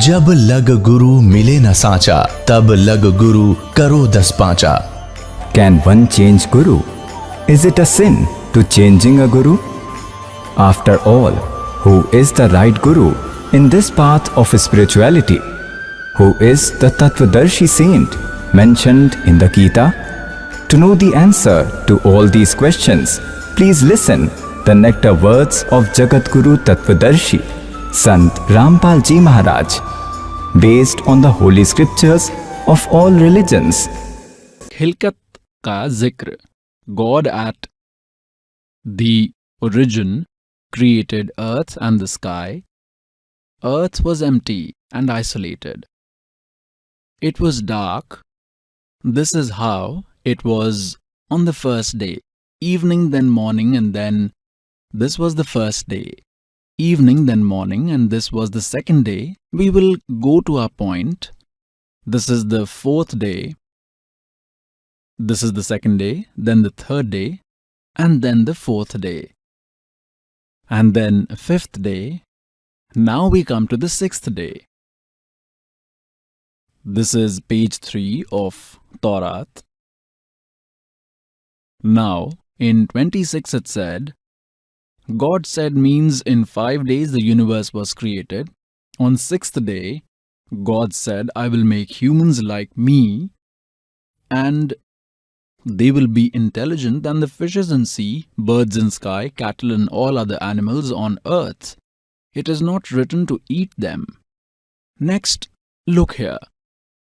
जब लग गुरु मिले न साचा, तब लग गुरु करो 10 पांचा. Can one change Guru? Is it a sin to changing a Guru? After all, who is the right Guru in this path of spirituality? Who is the Tattvadarshi saint mentioned in the Gita? To know the answer to all these questions, please listen the nectar words of Jagat Guru Tattvadarshi, Sant Rampal Ji Maharaj, based on the holy scriptures of all religions. खिलकत का जिक्र. God at the origin created earth and the sky. Earth was empty and isolated. It was dark. This is how it was on the first day. Evening, then morning, and then this was the first day. Evening, then morning, and this was the second day. We will go to our point. This is the fourth day. This is the second day, then the third day, and then the fourth day. And then fifth day. Now we come to the sixth day. This is page 3 of Torah. Now, in 26 it said, God said means in 5 days the universe was created. On 6th day, God said, I will make humans like me, and they will be intelligent than the fishes in sea, birds in sky, cattle and all other animals on earth. It is not written to eat them. Next, look here.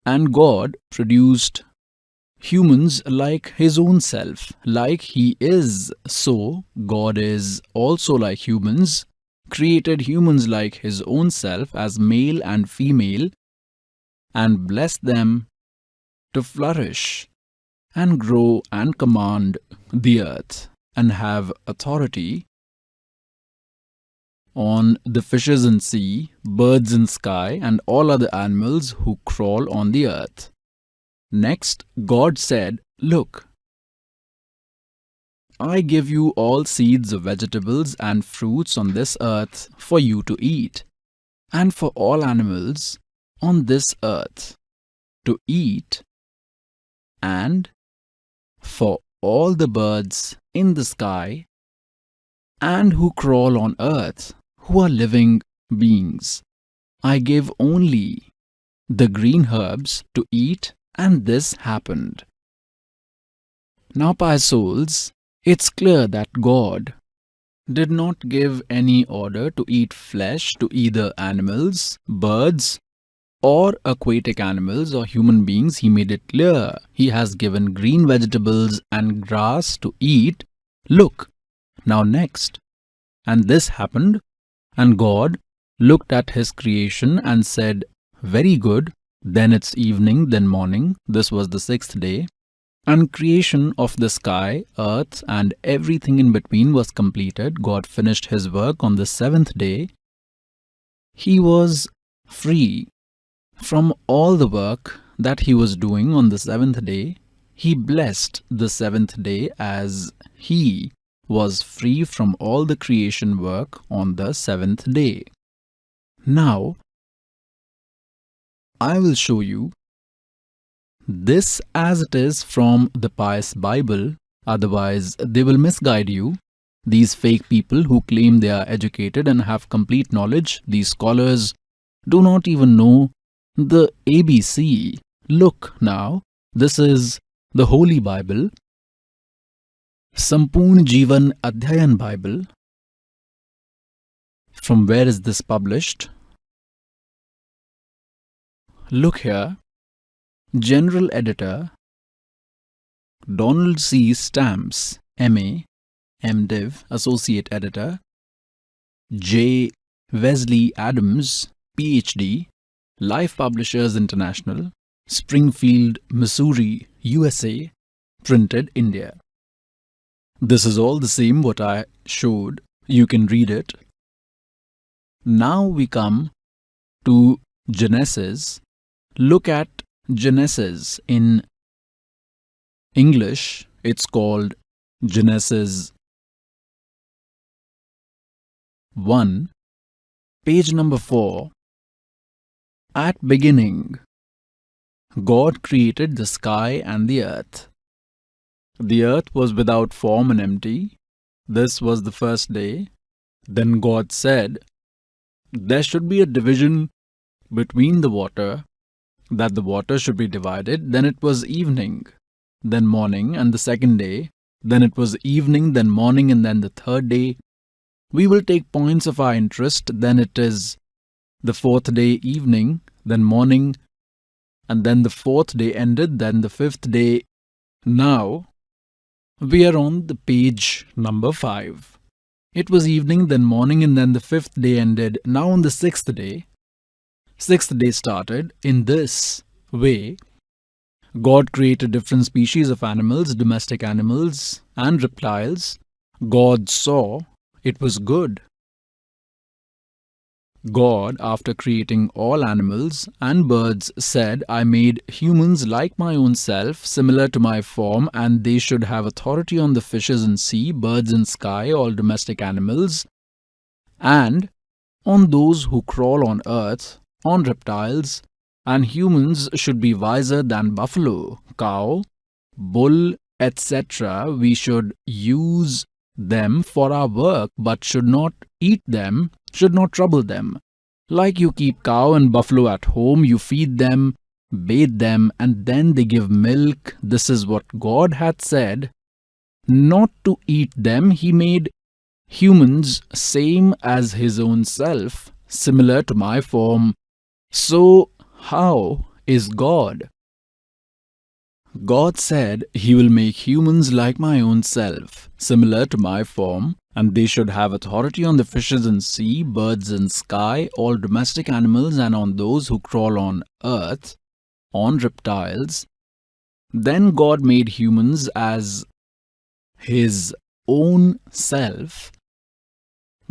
And God produced humans like his own self, like he is. So, God is also like humans, created humans like his own self as male and female, and blessed them to flourish and grow and command the earth and have authority on the fishes in sea, birds in sky, and all other animals who crawl on the earth. Next, God said, look, I give you all seeds of vegetables and fruits on this earth for you to eat, and for all animals on this earth to eat, and for all the birds in the sky and who crawl on earth, who are living beings. I give only the green herbs to eat, and this happened. Now, pious souls, it's clear that God did not give any order to eat flesh to either animals, birds, or aquatic animals or human beings. He made it clear. He has given green vegetables and grass to eat. Look, now next. And this happened, and God looked at his creation and said, very good. Then it's evening, then morning. This was the 6th day. And creation of the sky, earth, and everything in between was completed. God finished his work on the 7th day. He was free from all the work that he was doing on the 7th day. He blessed the 7th day as he was free from all the creation work on the 7th day. Now, I will show you this as it is from the pious Bible, otherwise they will misguide you. These fake people who claim they are educated and have complete knowledge, these scholars do not even know the ABC. Look now, this is the Holy Bible, Sampoorn Jeevan Adhyayan Bible. From where is this published? Look here, General Editor, Donald C. Stamps, M.A., MDiv, Associate Editor, J. Wesley Adams, Ph.D., Life Publishers International, Springfield, Missouri, USA, printed India. This is all the same what I showed. You can read it. Now we come to Genesis. Look at Genesis. In English, it's called Genesis 1, page number 4. At beginning, God created the sky and the earth. The earth was without form and empty. This was the first day. Then God said, there should be a division between the water, that the water should be divided. Then it was evening, then morning, and the second day. Then it was evening, then morning, and then the third day. We will take points of our interest. Then it is the fourth day evening, then morning, and then the fourth day ended, then the fifth day. Now, we are on the page number 5. It was evening, then morning, and then the fifth day ended. Now on the sixth day started. In this way, God created different species of animals, domestic animals and reptiles. God saw it was good. God, after creating all animals and birds, said, I made humans like my own self, similar to my form, and they should have authority on the fishes in sea, birds in sky, all domestic animals, and on those who crawl on earth, on reptiles, and humans should be wiser than buffalo, cow, bull, etc. We should use them for our work, but should not eat them, should not trouble them. Like you keep cow and buffalo at home, you feed them, bathe them, and then they give milk. This is what God had said. Not to eat them, He made humans same as His own self, similar to my form. So, how is God? God said, He will make humans like my own self, similar to my form, and they should have authority on the fishes in sea, birds in sky, all domestic animals, and on those who crawl on earth, on reptiles. Then God made humans as His own self.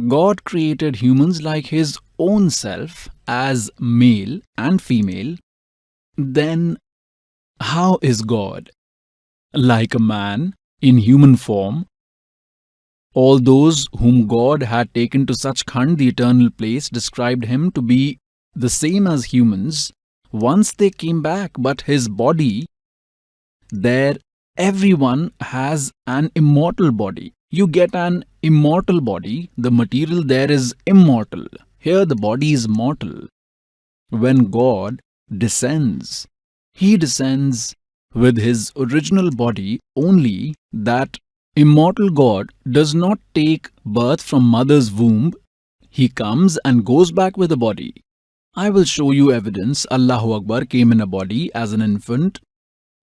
God created humans like His own self, as male and female. Then how is God? Like a man in human form. All those whom God had taken to Sachkhand, the eternal place, described Him to be the same as humans once they came back, but His body, there everyone has an immortal body. You get an immortal body, the material there is immortal. Here the body is mortal. When God descends, He descends with His original body only. That immortal God does not take birth from mother's womb. He comes and goes back with a body. I will show you evidence. Allahu Akbar came in a body as an infant,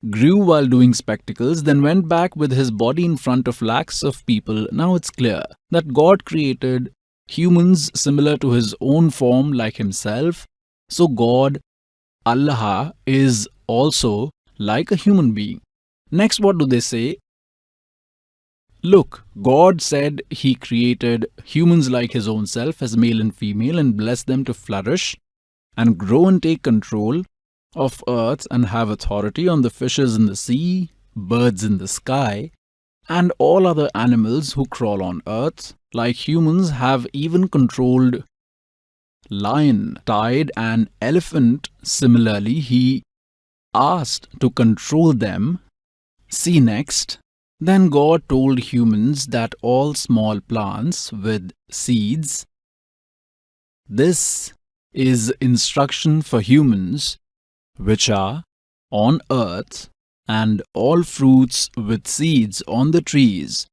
grew while doing spectacles, then went back with His body in front of lakhs of people. Now it's clear that God created humans similar to His own form like Himself. So God, Allah, is also like a human being. Next, what do they say? Look, God said He created humans like His own self as male and female and blessed them to flourish and grow and take control of earth and have authority on the fishes in the sea, birds in the sky, and all other animals who crawl on earth. Like humans have even controlled lion, tied an elephant. Similarly, He asked to control them. See next. Then God told humans that all small plants with seeds. This is instruction for humans which are on earth, and all fruits with seeds on the trees.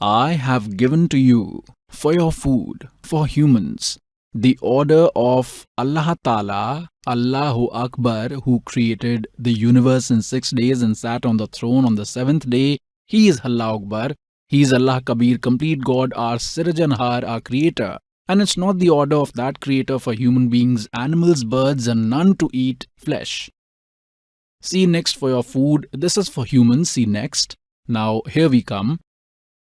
I have given to you for your food, for humans, the order of Allah Ta'ala, Allahu Akbar, who created the universe in 6 days and sat on the throne on the 7th day. He is Allah Akbar. He is Allah Kabir, complete God, our Sirajanhar, our creator. And it's not the order of that creator for human beings, animals, birds, and none to eat flesh. See next for your food. This is for humans. See next. Now here we come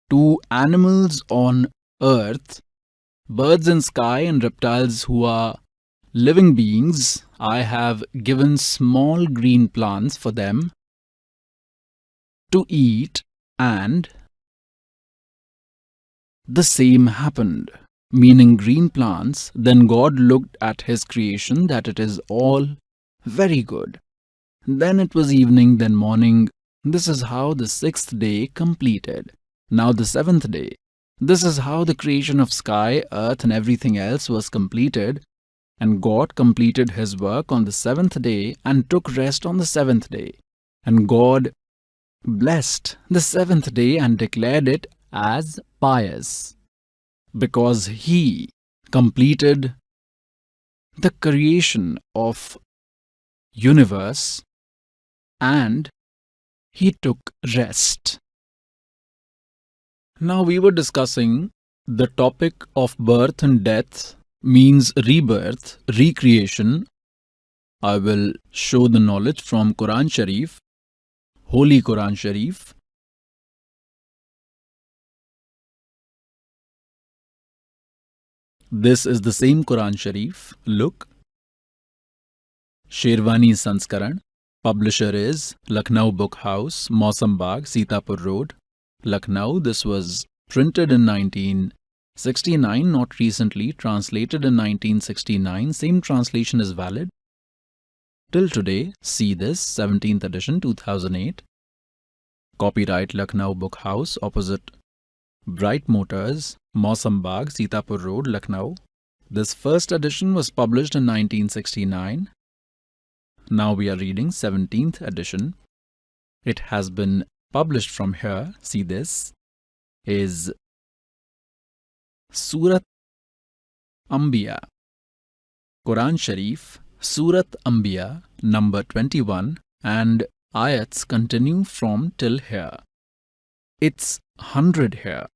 to animals on earth, birds in sky, and reptiles who are living beings. I have given small green plants for them to eat, and the same happened. meaning green plants, then God looked at his creation that it is all very good. Then it was evening, then morning. This is how the sixth day completed. Now the seventh day. This is how the creation of sky, earth, and everything else was completed. And God completed his work on the seventh day and took rest on the seventh day. And God blessed the seventh day and declared it as pious, because he completed the creation of universe and he took rest. Now we were discussing the topic of birth and death means rebirth, recreation. I will show the knowledge from Quran Sharif, Holy Quran Sharif. This is the same Quran Sharif. Look. Sherwani Sanskaran. Publisher is Lucknow Book House, Mausam Bagh, Sitapur Road, Lucknow. This was printed in 1969, not recently, translated in 1969. Same translation is valid till today. See this, 17th edition, 2008. Copyright Lucknow Book House, opposite Bright Motors, Mausam Bagh, Sitapur Road, Lucknow. This first edition was published in 1969. Now we are reading 17th edition. It has been published from here. See, this is Surat Anbiya, Quran Sharif, Surat Anbiya, number 21, and ayats continue from till here. It's 100 here.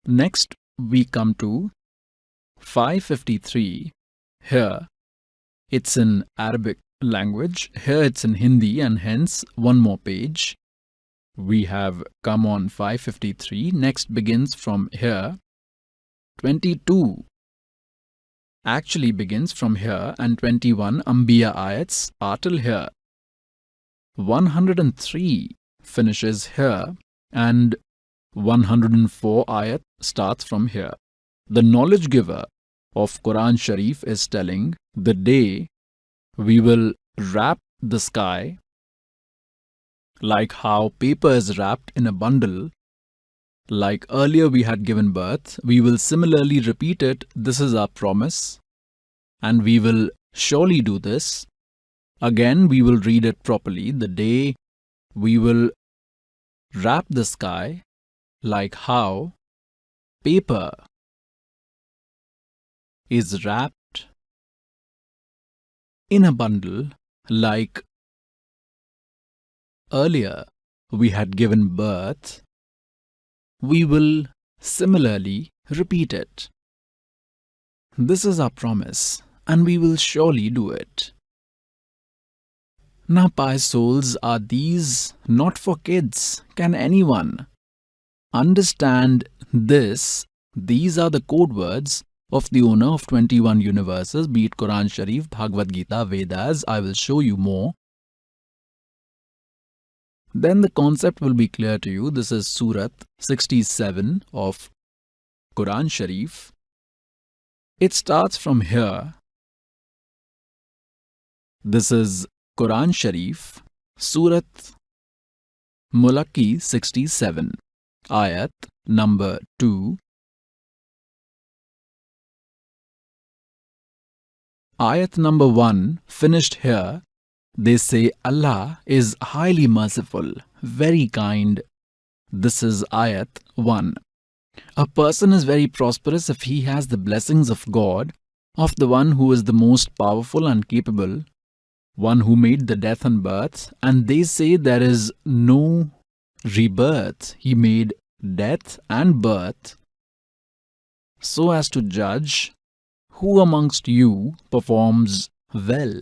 Next we come to 553. Here it's in Arabic language. Here it's in Hindi, and hence one more page. We have come on 553. Next begins from here. 22 actually begins from here, and 21 Anbiya ayats are till here. 103 finishes here, and 104 ayat starts from here. The knowledge giver of Quran Sharif is telling the day we will wrap the sky like how paper is wrapped in a bundle. Like earlier we had given birth, we will similarly repeat it. This is our promise, and we will surely do this. Again, we will read it properly. The day we will wrap the sky like how paper is wrapped in a bundle, like earlier we had given birth, we will similarly repeat it. This is our promise, and we will surely do it. Now, pious souls, are these not for kids? Can anyone understand this? These are the code words of the owner of 21 universes, be it Quran Sharif, Bhagavad Gita, Vedas. I will show you more. Then the concept will be clear to you. This is Surat 67 of Quran Sharif. It starts from here. This is Quran Sharif, Surat Mulaki 67, ayat number 2. Ayat number 1 finished here. They say Allah is highly merciful, very kind. This is ayat 1. A person is very prosperous if he has the blessings of God, of the one who is the most powerful and capable, one who made the death and birth, and they say there is no rebirth. He made death and birth so as to judge who amongst you performs well.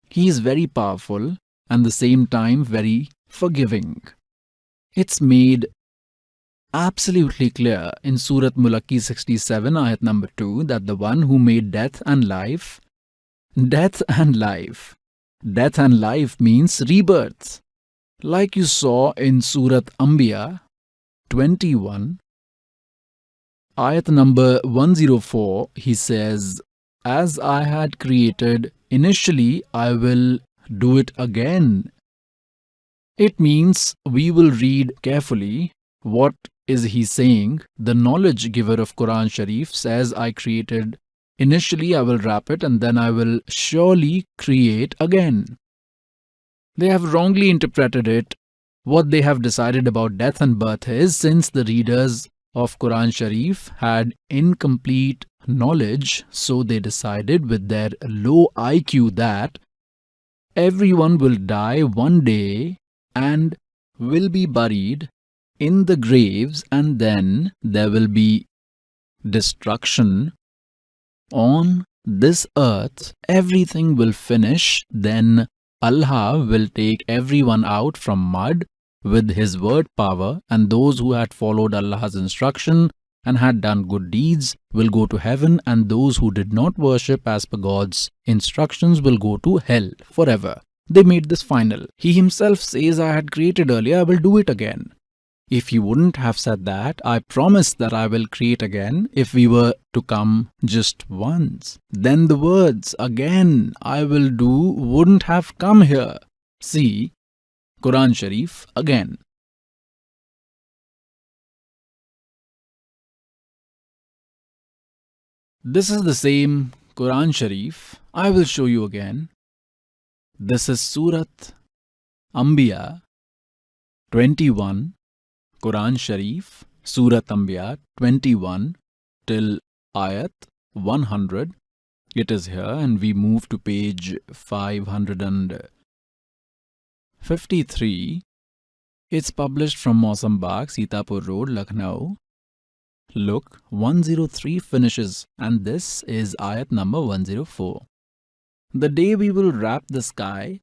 He is very powerful and the same time very forgiving. It's made absolutely clear in Surat Mulaki 67, ayat number 2, that the one who made death and life means rebirth. Like you saw in Surat Anbiya 21, ayat number 104, he says, as I had created initially, I will do it again. It means we will read carefully what is he saying. The knowledge giver of Quran Sharif says, I created initially, I will wrap it, and then I will surely create again. They have wrongly interpreted it. What they have decided about death and birth is, since the readers of Quran Sharif had incomplete knowledge, so they decided with their low IQ that everyone will die one day and will be buried in the graves, and then there will be destruction on this earth. Everything will finish, then Allah will take everyone out from mud with His word power, and those who had followed Allah's instruction and had done good deeds will go to heaven, and those who did not worship as per God's instructions will go to hell forever. They made this final. He himself says, I had created earlier, I will do it again. If he wouldn't have said that, I promise that I will create again, if we were to come just once, then the words again I will do wouldn't have come here. See, Quran Sharif again. This is the same Quran Sharif. I will show you again. This is Surat Anbiya 21, Quran Sharif, Surat Anbiya 21 till ayat 100. It is here, and we move to page 553. It's published from Mausam Bagh, Sitapur Road, Lucknow. Look, 103 finishes, and this is ayat number 104. The day we will wrap the sky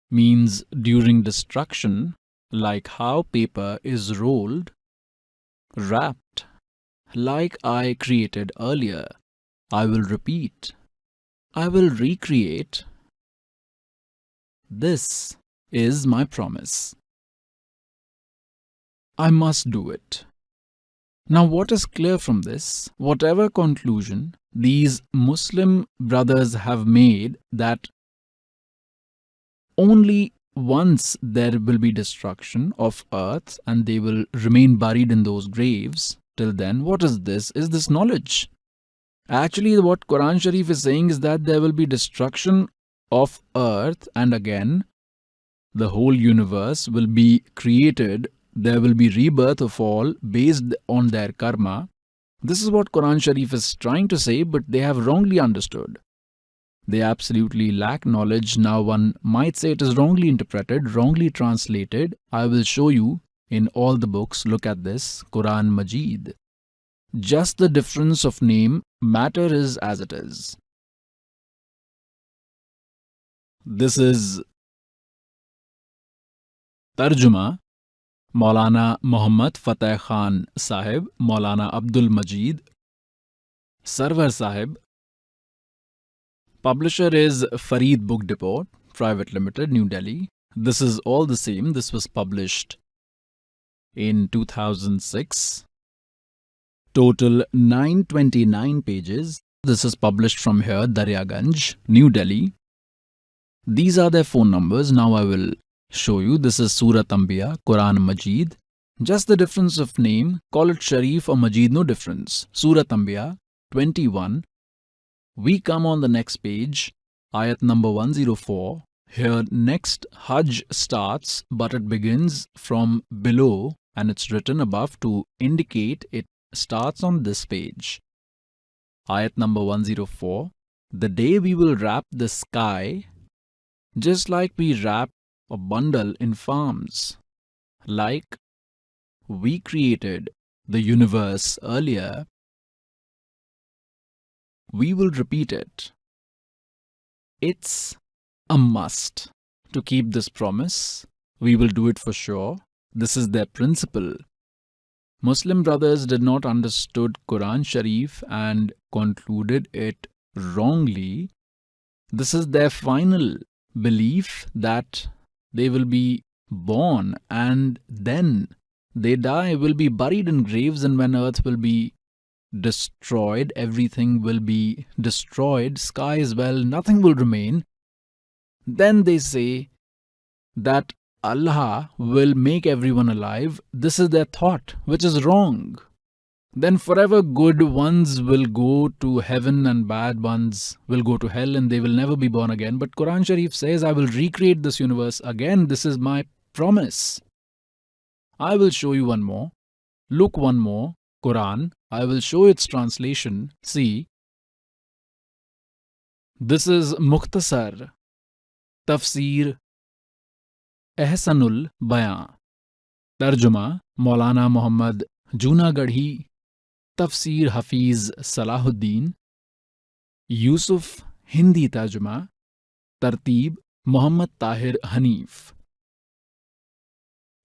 means during destruction, like how paper is rolled, wrapped, like I created earlier. I will repeat. I will recreate. This is my promise. I must do it. Now, what is clear from this? Whatever conclusion these Muslim brothers have made, that only once there will be destruction of earth and they will remain buried in those graves. Till then, what is this? Is this knowledge? Actually, what Quran Sharif is saying is that there will be destruction of earth, and again, the whole universe will be created. There will be rebirth of all based on their karma. This is what Quran Sharif is trying to say, but they have wrongly understood. They absolutely lack knowledge. Now one might say it is wrongly interpreted, wrongly translated. I will show you in all the books. Look at this, Quran Majid. Just the difference of name, matter is as it is. This is Tarjuma, Maulana Muhammad Fateh Khan Sahib, Maulana Abdul Majid, Sarwar Sahib. Publisher is Fareed Book Depot, Private Limited, New Delhi. This is all the same. This was published in 2006. Total 929 pages. This is published from here, Daryaganj, New Delhi. These are their phone numbers. Now I will show you. This is Surat Anbiya, Quran Majid. Just the difference of name. Call it Sharif or Majid, no difference. Surat Anbiya 21. We come on the next page, ayat number 104. Here next Hajj starts, but it begins from below and it's written above to indicate it starts on this page. Ayat number 104. The day we will wrap the sky, just like we wrap a bundle in farms, like we created the universe earlier, we will repeat it. It's a must to keep this promise. We will do it for sure. This is their principle. Muslim brothers did not understood Quran Sharif and concluded it wrongly. This is their final belief that they will be born and then they die, will be buried in graves, and when earth will be destroyed, everything will be destroyed, sky as well, nothing will remain, then they say that Allah will make everyone alive. This is their thought, which is wrong. Then forever good ones will go to heaven and bad ones will go to hell and they will never be born again. But Quran Sharif says, I will recreate this universe again. This is my promise. I will show you one more. Look one more. Quran. I will show its translation. See. This is Mukhtasar. Tafsir Ehsanul Bayan. Tarjuma Maulana Muhammad Junagadhi. Tafsir Hafiz Salahuddin. Yusuf Hindi Tarjuma. Tartib Muhammad Tahir Hanif.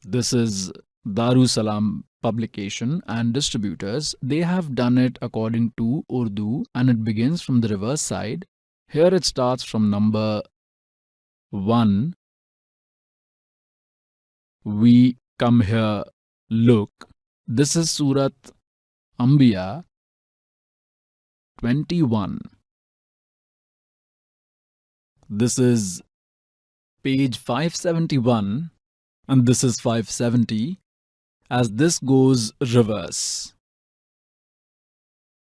This is Darussalam publication and distributors. They have done it according to Urdu and it begins from the reverse side. Here it starts from number 1. We come here, look. This is Surat Anbiya 21. This is page 571 and this is 570 as this goes reverse.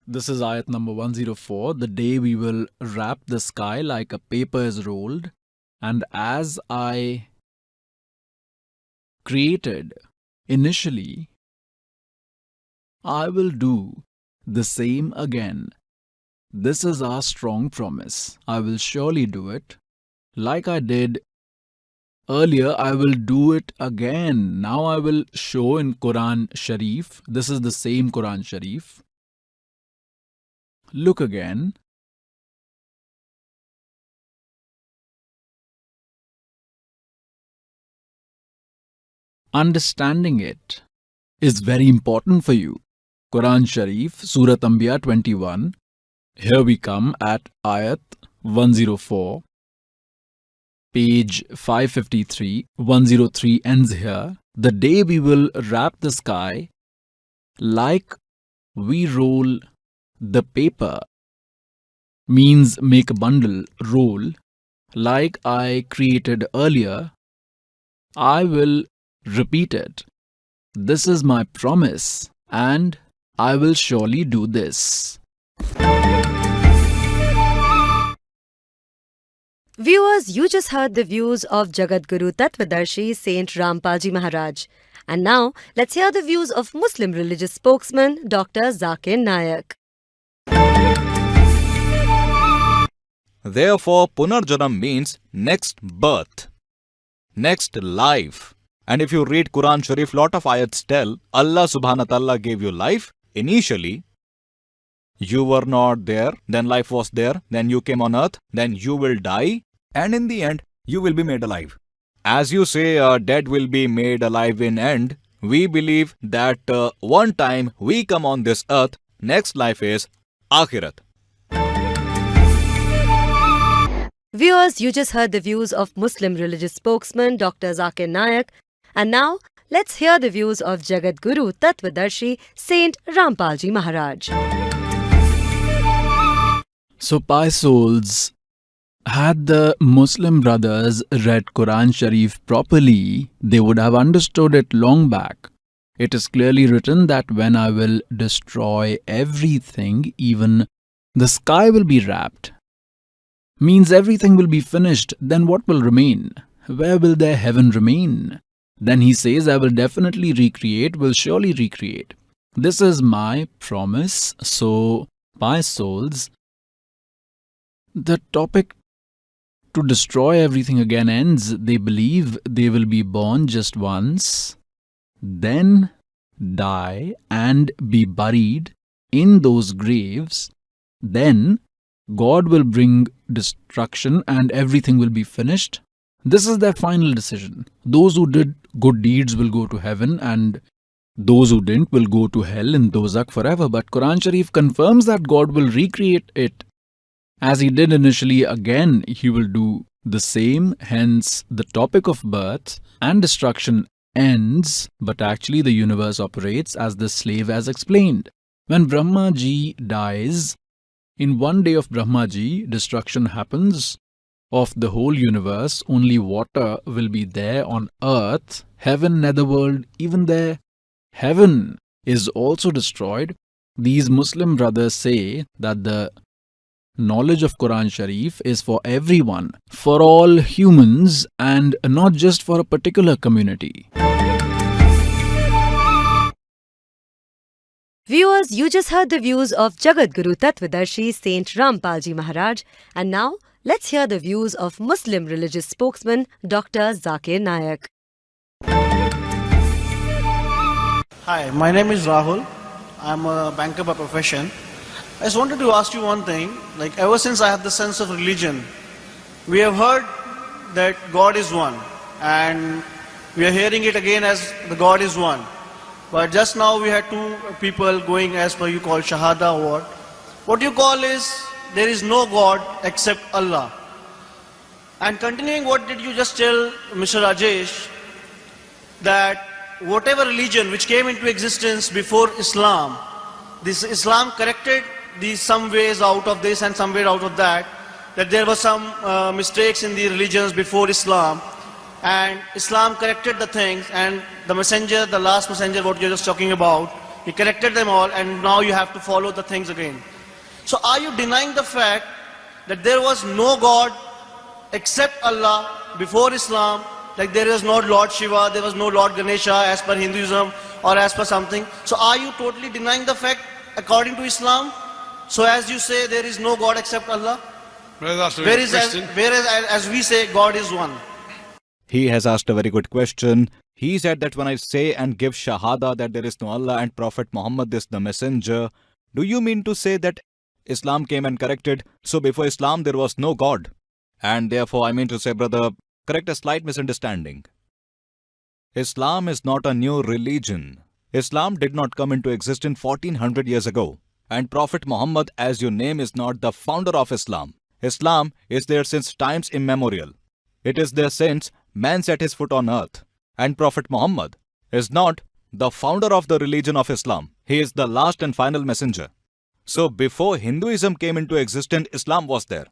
This is ayat number 104. The day we will wrap the sky like a paper is rolled, and as I created initially, I will do the same again. This is our strong promise. I will surely do it. Like I did earlier, I will do it again. Now I will show in Quran Sharif. This is the same Quran Sharif. Look again. Understanding it is very important for you. Quran Sharif, Surat Anbiya 21. Here we come at ayat 104. Page 553, 103 ends here. The day we will wrap the sky like we roll the paper means make a bundle, roll. Like I created earlier, I will repeat it. This is my promise and I will surely do this. Viewers, you just heard the views of Jagadguru Tattvadarshi Saint Rampal Ji Maharaj. And now, let's hear the views of Muslim religious spokesman Dr. Zakir Naik. Therefore, Punarjanam means next birth, next life. And if you read Quran Sharif, lot of ayats tell Allah subhanahu wa ta'ala gave you life initially. You were not there, then life was there, then you came on earth, then you will die, and in the end, you will be made alive. As you say, dead will be made alive in end, we believe that one time we come on this earth, next life is Akhirat. Viewers, you just heard the views of Muslim religious spokesman Dr. Zakir Naik. And now, let's hear the views of Jagadguru Tattvadarshi Saint Rampal Ji Maharaj. So, pious souls, had the Muslim brothers read Quran Sharif properly, they would have understood it long back. It is clearly written that when I will destroy everything, even the sky will be wrapped. Means everything will be finished, then what will remain? Where will their heaven remain? Then he says, I will definitely recreate, will surely recreate. This is my promise. So, pious souls, the topic to destroy everything again ends. They believe they will be born just once, then die and be buried in those graves. Then God will bring destruction and everything will be finished. This is their final decision. Those who did good deeds will go to heaven and those who didn't will go to hell in dozak forever. But Quran Sharif confirms that God will recreate it. As he did initially, again he will do the same. Hence, the topic of birth and destruction ends, but actually the universe operates as the slave has explained. When Brahma ji dies, in one day of Brahma ji, destruction happens of the whole universe. Only water will be there on earth, heaven, netherworld, even there. Heaven is also destroyed. These Muslim brothers say that the knowledge of Quran Sharif is for everyone, for all humans, and not just for a particular community. Viewers, you just heard the views of Jagat Guru Tattvadarshi Saint Rampal Ji Maharaj, and now let's hear the views of Muslim religious spokesman Dr. Zakir Naik. Hi, my name is Rahul. I'm a banker by profession. I just wanted to ask you one thing. Like, ever since I have the sense of religion, we have heard that God is one, and we are hearing it again as the God is one. But just now we had two people going as per you call Shahada or what. What you call is, there is no God except Allah. And continuing what did you just tell Mr. Rajesh, that whatever religion which came into existence before Islam, this Islam corrected these some ways out of this and some way out of that, that there were some mistakes in the religions before Islam, and Islam corrected the things, and the messenger, the last messenger what you're just talking about, he corrected them all, and now you have to follow the things again. So are you denying the fact that there was no God except Allah before Islam? Like there was no Lord Shiva, there was no Lord Ganesha as per Hinduism or as per something. So are you totally denying the fact according to Islam? So as you say there is no God except Allah? Whereas as we say God is one. He has asked a very good question. He said that when I say and give Shahada that there is no Allah and Prophet Muhammad is the messenger, do you mean to say that Islam came and corrected, so before Islam there was no God? And therefore I mean to say, brother, correct a slight misunderstanding. Islam is not a new religion. Islam did not come into existence 1400 years ago. And Prophet Muhammad, as your name, is not the founder of Islam. Islam is there since times immemorial. It is there since man set his foot on earth. And Prophet Muhammad is not the founder of the religion of Islam. He is the last and final messenger. So before Hinduism came into existence, Islam was there.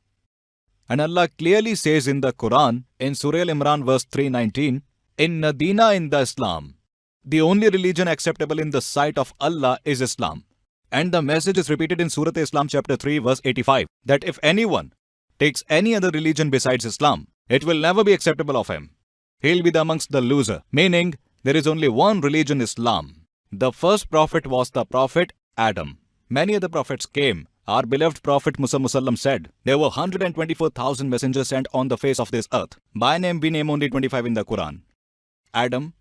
And Allah clearly says in the Quran, in Surah Al-Imran verse 319, Inna Dina in the Islam. The only religion acceptable in the sight of Allah is Islam. And the message is repeated in Surah Islam chapter 3 verse 85, that if anyone takes any other religion besides Islam, it will never be acceptable of him. He'll be amongst the loser, meaning there is only one religion, Islam. The first prophet was the prophet Adam. Many other prophets came. Our beloved Prophet Muhammad said, there were 124,000 messengers sent on the face of this earth. By name, we name only 25 in the Quran. Adam,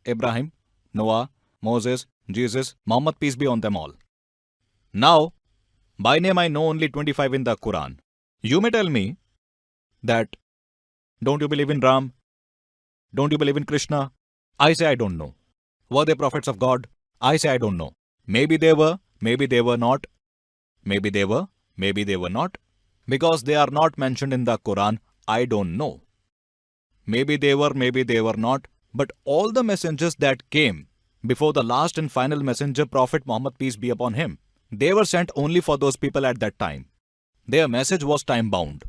Ibrahim, Noah, Moses, Jesus, Muhammad, peace be on them all. Now, by name I know only 25 in the Quran. You may tell me that, don't you believe in Ram? Don't you believe in Krishna? I say I don't know. Were they prophets of God? I say I don't know. Maybe they were not. Maybe they were not. Because they are not mentioned in the Quran, I don't know. Maybe they were not. But all the messengers that came before the last and final messenger, Prophet Muhammad, peace be upon him, they were sent only for those people at that time. Their message was time-bound.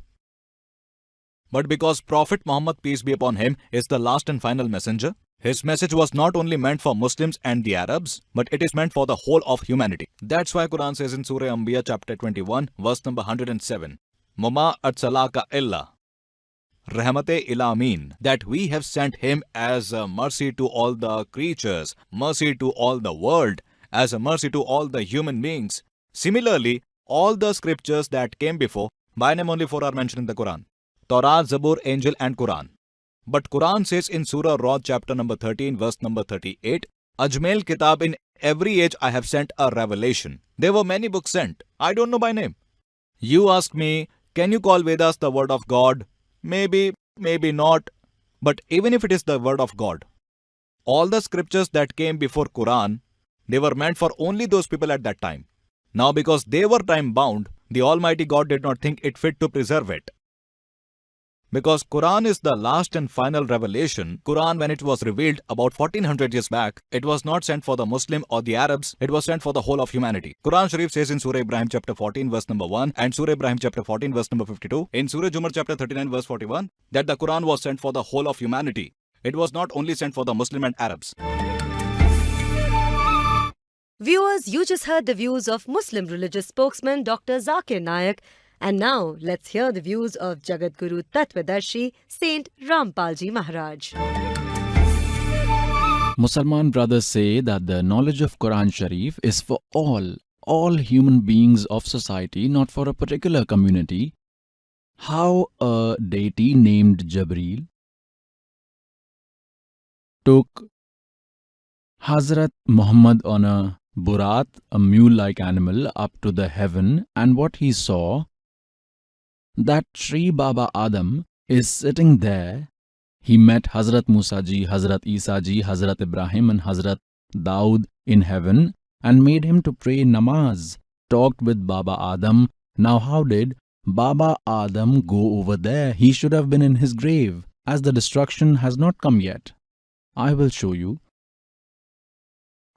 But because Prophet Muhammad, peace be upon him, is the last and final messenger, his message was not only meant for Muslims and the Arabs, but it is meant for the whole of humanity. That's why Quran says in Surah Anbiya chapter 21, verse number 107, Mama arsalaka illa rahmate ilamin, that we have sent him as a mercy to all the creatures, mercy to all the world, as a mercy to all the human beings. Similarly, all the scriptures that came before, by name only 4 are mentioned in the Quran. Torah, Zabur, Angel and Quran. But Quran says in Surah Rod chapter number 13 verse number 38, Ajmail Kitab, in every age I have sent a revelation. There were many books sent. I don't know by name. You ask me, can you call Vedas the word of God? Maybe, maybe not. But even if it is the word of God, all the scriptures that came before Quran, they were meant for only those people at that time. Now because they were time bound, the Almighty God did not think it fit to preserve it. Because Quran is the last and final revelation. Quran, when it was revealed about 1400 years back, it was not sent for the Muslim or the Arabs, it was sent for the whole of humanity. Quran Sharif says in Surah Ibrahim chapter 14 verse number 1 and Surah Ibrahim chapter 14 verse number 52, in Surah Jumar chapter 39 verse 41, that the Quran was sent for the whole of humanity. It was not only sent for the Muslim and Arabs. Viewers, you just heard the views of Muslim religious spokesman Dr. Zakir Naik. And now, let's hear the views of Jagat Guru Tattvadarshi Saint Rampal Ji Maharaj. Mussalman brothers say that the knowledge of Quran Sharif is for all human beings of society, not for a particular community. How a deity named Jabreel took Hazrat Muhammad on a burat, a mule-like animal, up to the heaven, and what he saw, that Sri Baba Adam is sitting there. He met Hazrat Musa ji, Hazrat Isa ji, Hazrat Ibrahim and Hazrat Daud in heaven and made him to pray namaz, talked with Baba Adam. Now how did Baba Adam go over there? He should have been in his grave, as the destruction has not come yet. I will show you.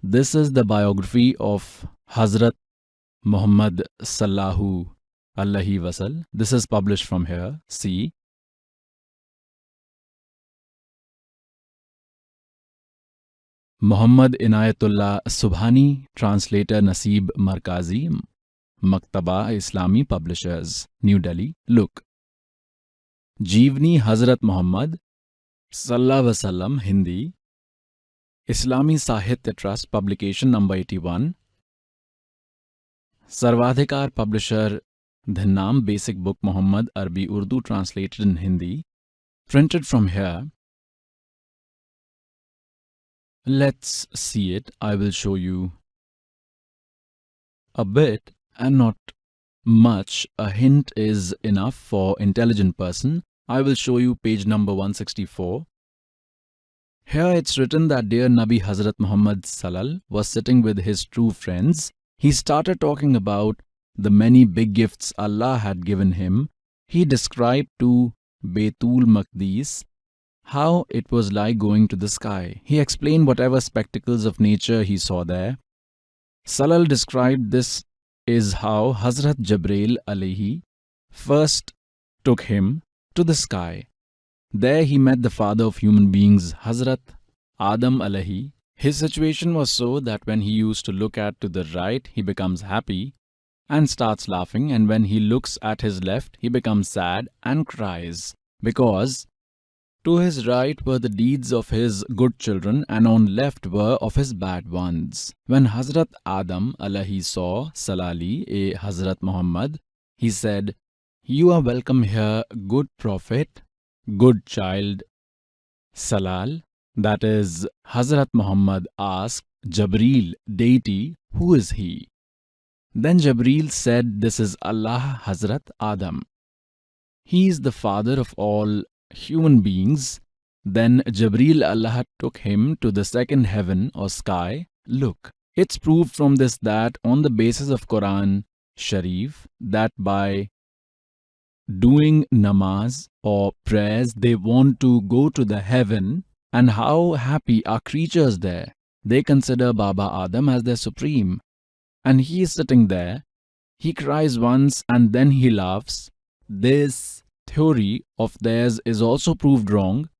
This is the biography of Hazrat Muhammad Sallallahu Alaihi Wasallam. This is published from here. See. Muhammad Inayatullah Subhani, translator Naseeb Markazi, Maktaba Islami Publishers, New Delhi. Look. Jeevni Hazrat Muhammad Sallallahu Alaihi Wasallam, Hindi. Islami Sahitya Trust, publication number 81. Sarvadhikar publisher, Dhinnam, basic book Muhammad, Arabi Urdu, translated in Hindi. Printed from here. Let's see it. I will show you a bit and not much. A hint is enough for intelligent person. I will show you page number 164. Here it's written that dear Nabi Hazrat Muhammad Salal was sitting with his true friends. He started talking about the many big gifts Allah had given him. He described to Baitul Maqdis how it was like going to the sky. He explained whatever spectacles of nature he saw there. Salal described this is how Hazrat Jabreel alayhi first took him to the sky. There he met the father of human beings, Hazrat Adam alayhi. His situation was so that when he used to look at to the right, he becomes happy and starts laughing, and when he looks at his left, he becomes sad and cries, because to his right were the deeds of his good children, and on left were of his bad ones. When Hazrat Adam alayhi saw Salali, a Hazrat Muhammad, he said, "You are welcome here, good prophet, good child." Salal, that is, Hazrat Muhammad asked Jabreel, deity, who is he? Then Jabreel said, this is Allah Hazrat Adam. He is the father of all human beings. Then Jabreel Allah took him to the second heaven or sky. Look, it's proved from this that on the basis of Quran Sharif that by doing namaz or prayers they want to go to the heaven, and how happy are creatures there. They consider Baba Adam as their supreme, and he is sitting there. He cries once and then he laughs. This theory of theirs is also proved wrong,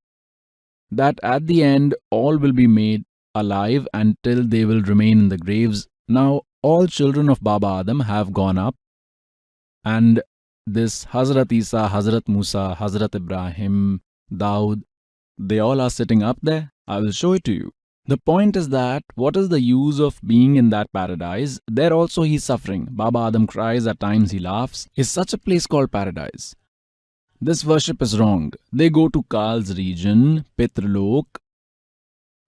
that at the end all will be made alive until they will remain in the graves. Now all children of Baba Adam have gone up, and this Hazrat Isa, Hazrat Musa, Hazrat Ibrahim, Daud, they all are sitting up there. I will show it to you. The point is that what is the use of being in that paradise? There also he is suffering. Baba Adam cries, at times he laughs. Is such a place called paradise? This worship is wrong. They go to Kal's region, Pitralok.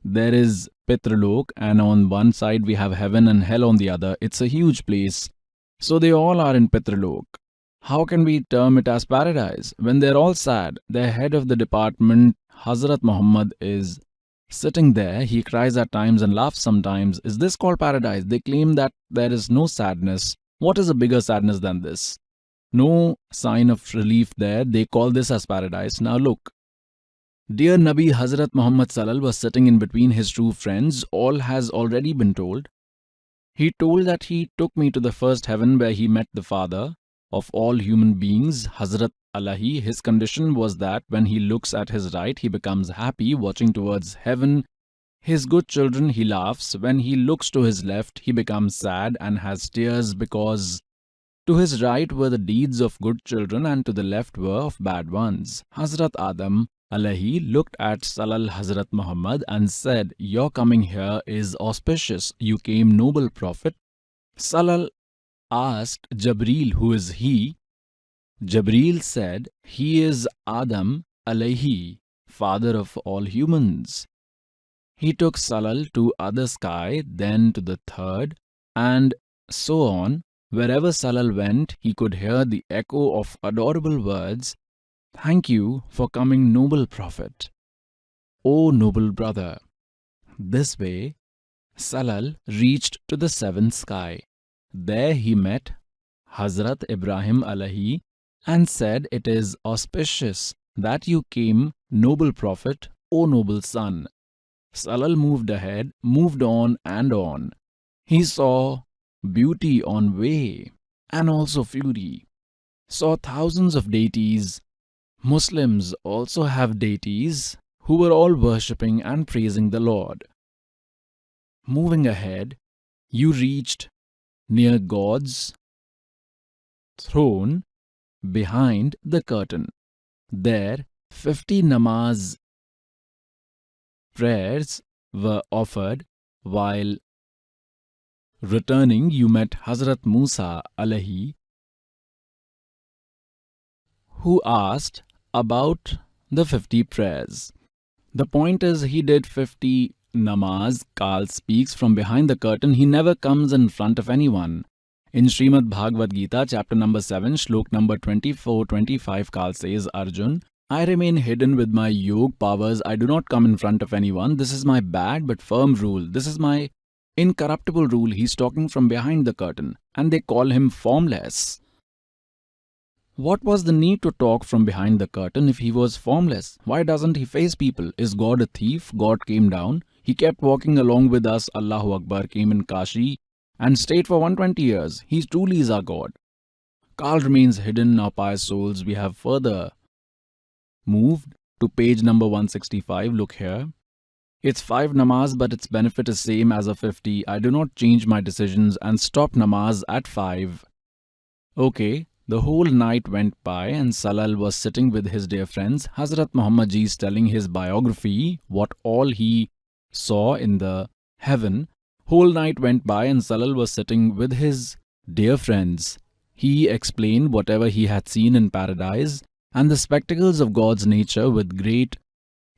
There is Pitralok, and on one side we have heaven and hell on the other. It's a huge place. So they all are in Pitralok. How can we term it as paradise? When they're all sad, the head of the department, Hazrat Muhammad, is sitting there. He cries at times and laughs sometimes. Is this called paradise? They claim that there is no sadness. What is a bigger sadness than this? No sign of relief there. They call this as paradise. Now look. Dear Nabi Hazrat Muhammad Salal was sitting in between his two friends. All has already been told. He told that he took me to the first heaven where he met the father of all human beings, Hazrat Alahi. His condition was that when he looks at his right, he becomes happy, watching towards heaven. His good children, he laughs. When he looks to his left, he becomes sad and has tears because to his right were the deeds of good children and to the left were of bad ones. Hazrat Adam Alahi looked at Salal Hazrat Muhammad and said, "Your coming here is auspicious. You came noble prophet." Salal asked Jabril, "Who is he?" Jabril said, "He is Adam Alayhi, father of all humans." He took Salal to other sky, then to the third, and so on. Wherever Salal went, he could hear the echo of adorable words, "Thank you for coming, noble prophet. O noble brother." This way, Salal reached to the seventh sky. There he met Hazrat Ibrahim Alahi and said, "It is auspicious that you came, noble prophet, O noble son." Salal moved ahead, moved on and on. He saw beauty on way and also fury, saw thousands of deities. Muslims also have deities who were all worshipping and praising the Lord. Moving ahead, you reached near God's throne behind the curtain. There, 50 namaz prayers were offered. While returning, you met Hazrat Musa Alahi, who asked about the 50 prayers. The point is, he did 50 namaz. Kal speaks from behind the curtain. He never comes in front of anyone. In Srimad Bhagavad Gita, chapter number 7, shlok number 24-25, Kal says, "Arjun, I remain hidden with my yoga powers. I do not come in front of anyone. This is my bad but firm rule. This is my incorruptible rule." He's talking from behind the curtain, and they call him formless. What was the need to talk from behind the curtain if he was formless? Why doesn't he face people? Is God a thief? God came down. He kept walking along with us. Allahu Akbar came in Kashi and stayed for 120 years. He truly is our God. Kal remains hidden. Our pious souls, we have further moved to page number 165. Look here. It's 5 namaz, but its benefit is same as a 50. I do not change my decisions and stop namaz at 5. Okay. The whole night went by and Salal was sitting with his dear friends. Hazrat Muhammad Ji is telling his biography, what all he saw in the heaven. Whole night went by and Salal was sitting with his dear friends. He explained whatever he had seen in paradise and the spectacles of God's nature with great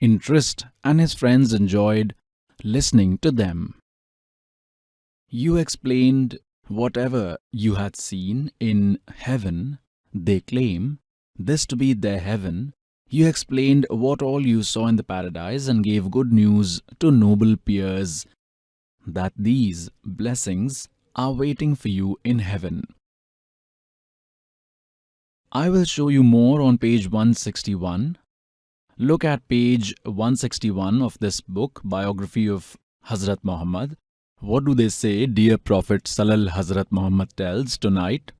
interest, and his friends enjoyed listening to them. You explained whatever you had seen in heaven. They claim this to be their heaven. You explained what all you saw in the paradise and gave good news to noble peers that these blessings are waiting for you in heaven. I will show you more on page 161. Look at page 161 of this book, Biography of Hazrat Muhammad. What do they say? Dear Prophet Salal Hazrat Muhammad tells, tonight,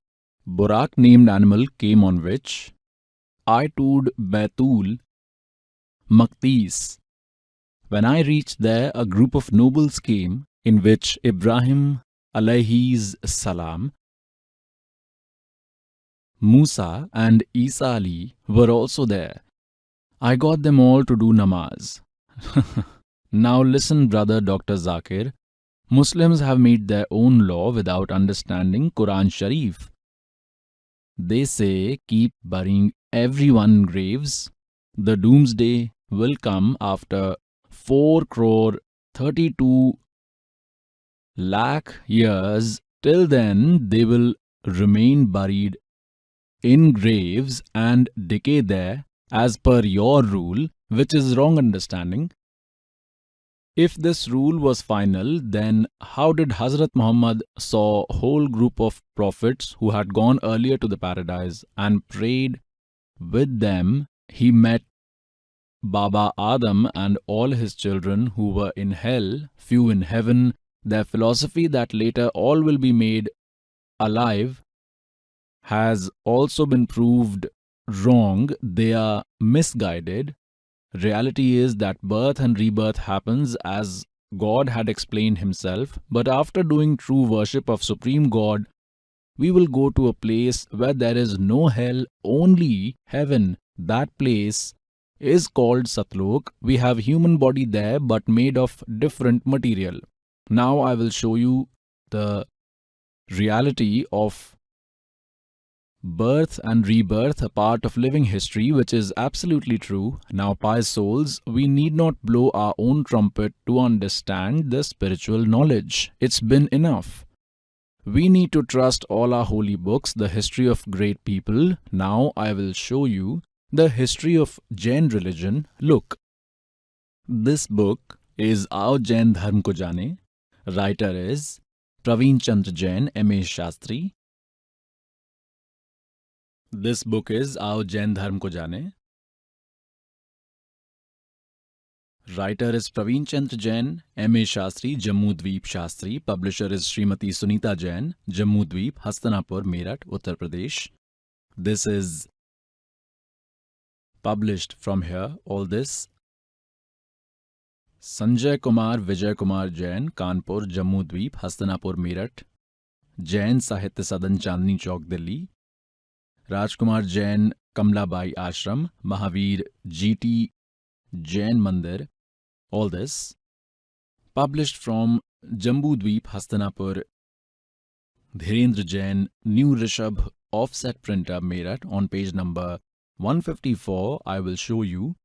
Burak named animal came on which I toured Baitul Maqdis. When I reached there, a group of nobles came, in which Ibrahim alayhi's salam, Musa and Isa Ali were also there. I got them all to do namaz. Now listen, brother Dr. Zakir. Muslims have made their own law without understanding Quran Sharif. They say keep burying everyone in graves. The doomsday will come after 4,32 lakh years. Till then they will remain buried in graves and decay there as per your rule, which is wrong understanding. If this rule was final, then how did Hazrat Muhammad saw a whole group of prophets who had gone earlier to the paradise and prayed with them? He met Baba Adam and all his children who were in hell, few in heaven. Their philosophy that later all will be made alive has also been proved wrong. They are misguided. Reality is that birth and rebirth happens as God had explained himself, but after doing true worship of Supreme God, we will go to a place where there is no hell, only heaven. That place is called Satlok. We have human body there but made of different material. Now I will show you the reality of birth and rebirth, a part of living history, which is absolutely true. Now, pious souls, we need not blow our own trumpet to understand the spiritual knowledge. It's been enough. We need to trust all our holy books, the history of great people. Now, I will show you the history of Jain religion. Look, this book is Aao Jain Dharm Ko Jane. Writer is Praveen Chandra Jain, M.A. Shastri. This book is Aao Jain Dharm Ko Jane. Writer is Praveen Chandra Jain, M.A. Shastri, Jammu Dweep Shastri. Publisher is Srimati Sunita Jain, Jammu Dweep, Hastanapur, Meerut, Uttar Pradesh. This is published from here, all this. Sanjay Kumar Vijay Kumar Jain, Kanpur, Jammu Dweep, Hastanapur, Meerut. Jain Sahitya Sadan, Chandni Chowk, Delhi. Rajkumar Jain, Kamlabai Ashram, Mahavir G.T. Jain Mandir. All this published from Jambu Dweep, Hastanapur. Dhirendra Jain, New Rishabh Offset Printer, Meerut. On page number 154, I will show you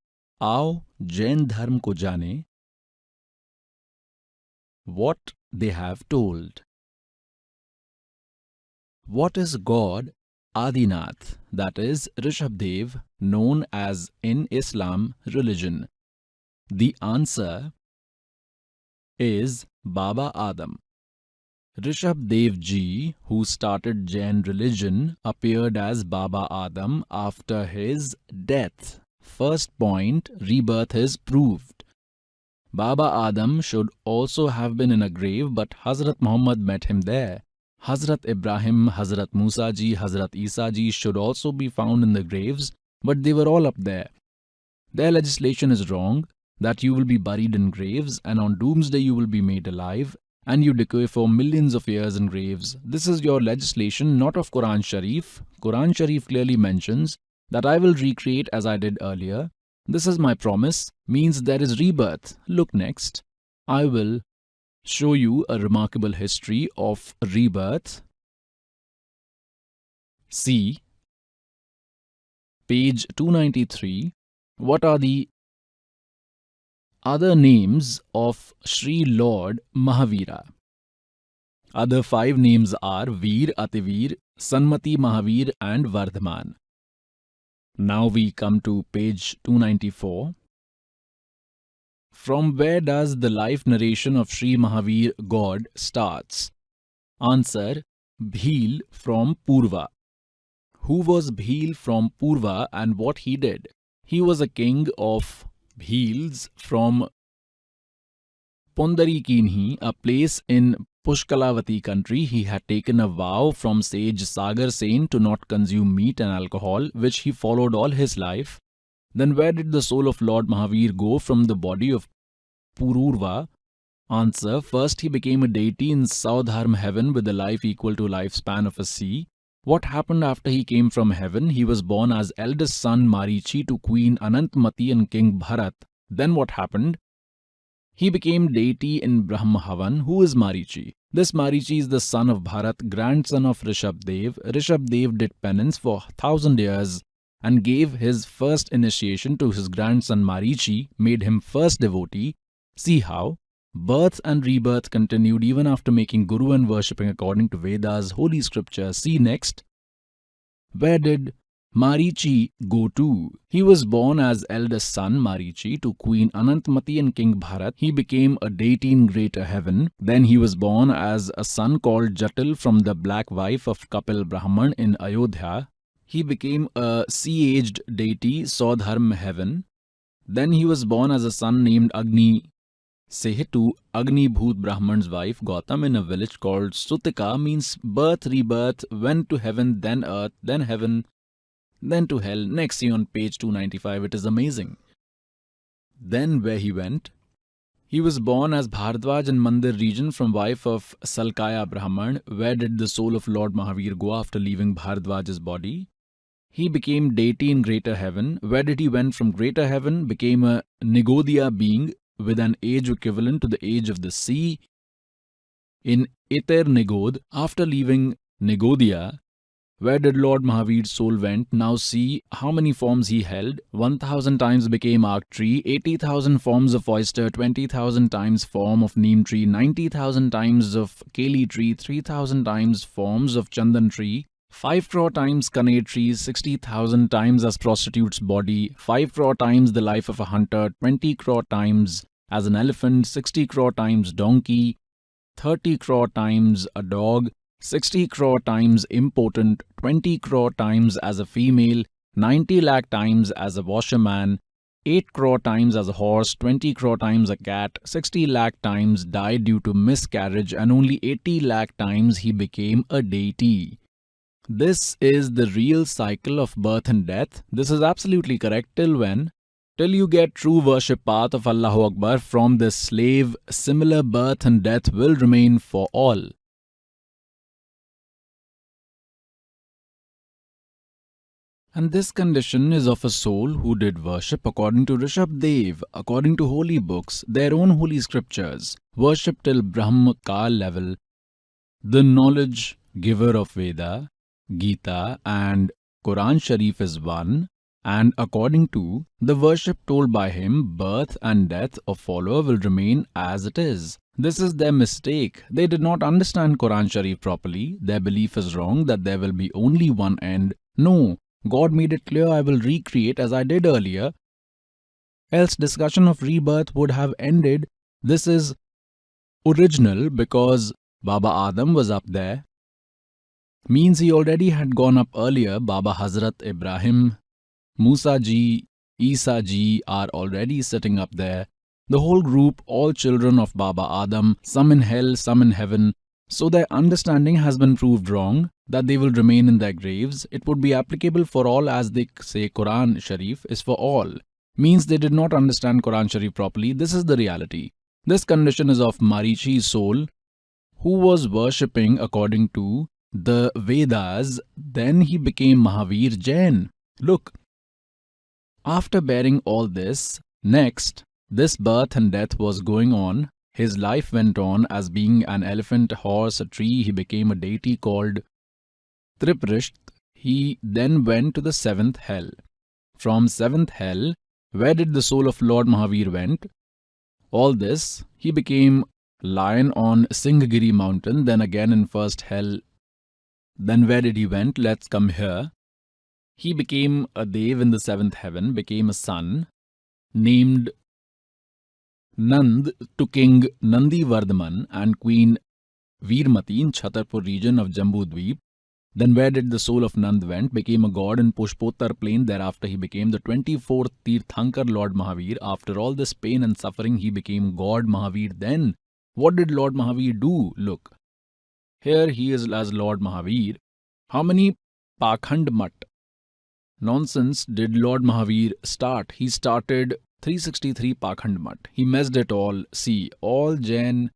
Aao Jain Dharm Ko Jane, what they have told. What is God Adinath, that is Rishabdev, known as in Islam religion? The answer is Baba Adam. Rishabdev Ji, who started Jain religion, appeared as Baba Adam after his death. First point, rebirth is proved. Baba Adam should also have been in a grave, but Hazrat Muhammad met him there. Hazrat Ibrahim, Hazrat Musa ji, Hazrat Isa ji should also be found in the graves, but they were all up there. Their legislation is wrong, that you will be buried in graves and on doomsday you will be made alive and you decay for millions of years in graves. This is your legislation, not of Quran Sharif. Quran Sharif clearly mentions that I will recreate as I did earlier. This is my promise, means there is rebirth. Look next. I will show you a remarkable history of rebirth. See page 293. What are the other names of Sri Lord Mahavira? Other 5 names are Veer, Ativir, Sanmati, Mahavir and Vardhaman. Now we come to page 294. From where does the life narration of Sri Mahavir God starts? Answer, Bhil from Purva. Who was Bhil from Purva and what he did? He was a king of Bhils from Pondarikinhi, a place in Pushkalavati country. He had taken a vow from sage Sagar Sen to not consume meat and alcohol, which he followed all his life. Then where did the soul of Lord Mahavir go from the body of Pururva? Answer, first he became a deity in Saudharm heaven with a life equal to lifespan of a sea. What happened after he came from heaven? He was born as eldest son Marichi to Queen Anantmati and King Bharat. Then what happened? He became deity in Brahma Havan. Who is Marichi? This Marichi is the son of Bharat, grandson of Rishabdev. Rishabdev did penance for 1,000 years and gave his first initiation to his grandson Marichi, made him first devotee. See how birth and rebirth continued even after making Guru and worshipping according to Vedas, holy scripture. See next. Where did Marichi go to. He was born as eldest son Marichi to Queen Anantmati and King Bharat. He became a deity in greater heaven. Then he was born as a son called Jatil from the black wife of Kapil Brahman in Ayodhya. He became a sea-aged deity, saw dharma heaven. Then he was born as a son named Agni Seh to Agni Bhut Brahman's wife Gautam in a village called Sutika, means birth, rebirth, went to heaven, then earth, then heaven, then to hell. Next, see on page 295, it is amazing. Then where he went? He was born as Bharadwaj in Mandir region from wife of Salkaya Brahman. Where did the soul of Lord Mahavir go after leaving Bharadwaj's body? He became deity in greater heaven. Where did he went from greater heaven? Became a Nigodia being with an age equivalent to the age of the sea. In Iter Nigod, after leaving Nigodia, where did Lord Mahavir's soul went? Now see how many forms he held. 1,000 times became arc tree, 80,000 forms of oyster, 20,000 times form of neem tree, 90,000 times of keli tree, 3,000 times forms of chandan tree, 5 crore times kanay tree, 60,000 times as prostitute's body, 5 crore times the life of a hunter, 20 crore times as an elephant, 60 crore times donkey, 30 crore times a dog, 60 crore times impotent, 20 crore times as a female, 90 lakh times as a washerman, 8 crore times as a horse, 20 crore times a cat, 60 lakh times died due to miscarriage, and only 80 lakh times he became a deity. This is the real cycle of birth and death. This is absolutely correct. Till when? Till you get true worship path of Allahu Akbar from this slave, similar birth and death will remain for all. And this condition is of a soul who did worship according to Rishabh Dev, according to holy books, their own holy scriptures, worship till Brahma Kal level, the knowledge giver of Veda, Gita and Quran Sharif is one, and according to the worship told by him, birth and death of follower will remain as it is. This is their mistake. They did not understand Quran Sharif properly. Their belief is wrong that there will be only one end. No. God made it clear, I will recreate as I did earlier. Else discussion of rebirth would have ended. This is original because Baba Adam was up there. Means he already had gone up earlier. Baba Hazrat Ibrahim, Musa ji, Isa ji are already sitting up there. The whole group, all children of Baba Adam, some in hell, some in heaven. So their understanding has been proved wrong, that they will remain in their graves. It would be applicable for all, as they say Quran Sharif is for all. Means they did not understand Quran Sharif properly. This is the reality. This condition is of Marichi's soul, who was worshipping according to the Vedas. Then he became Mahavir Jain. Look, after bearing all this, next, this birth and death was going on. His life went on as being an elephant, a horse, a tree. He became a deity called Triprisht. He then went to the 7th hell. From 7th hell, where did the soul of Lord Mahavir went? All this, he became lion on Singhgiri mountain, then again in 1st hell. Then where did he went? Let's come here. He became a Dev in the 7th heaven, became a son, named Nand to King Nandi Vardhaman and Queen Veermati in Chhatarpur region of Jambudweep. Then where did the soul of Nand went? Became a god in Pushpotar plain. Thereafter he became the 24th Tirthankar Lord Mahavir. After all this pain and suffering, he became God Mahavir. Then what did Lord Mahavir do? Look, here he is as Lord Mahavir. How many Pakhand Mat nonsense did Lord Mahavir start? He started 363 Pakhand Mat. He messed it all. See, all Jain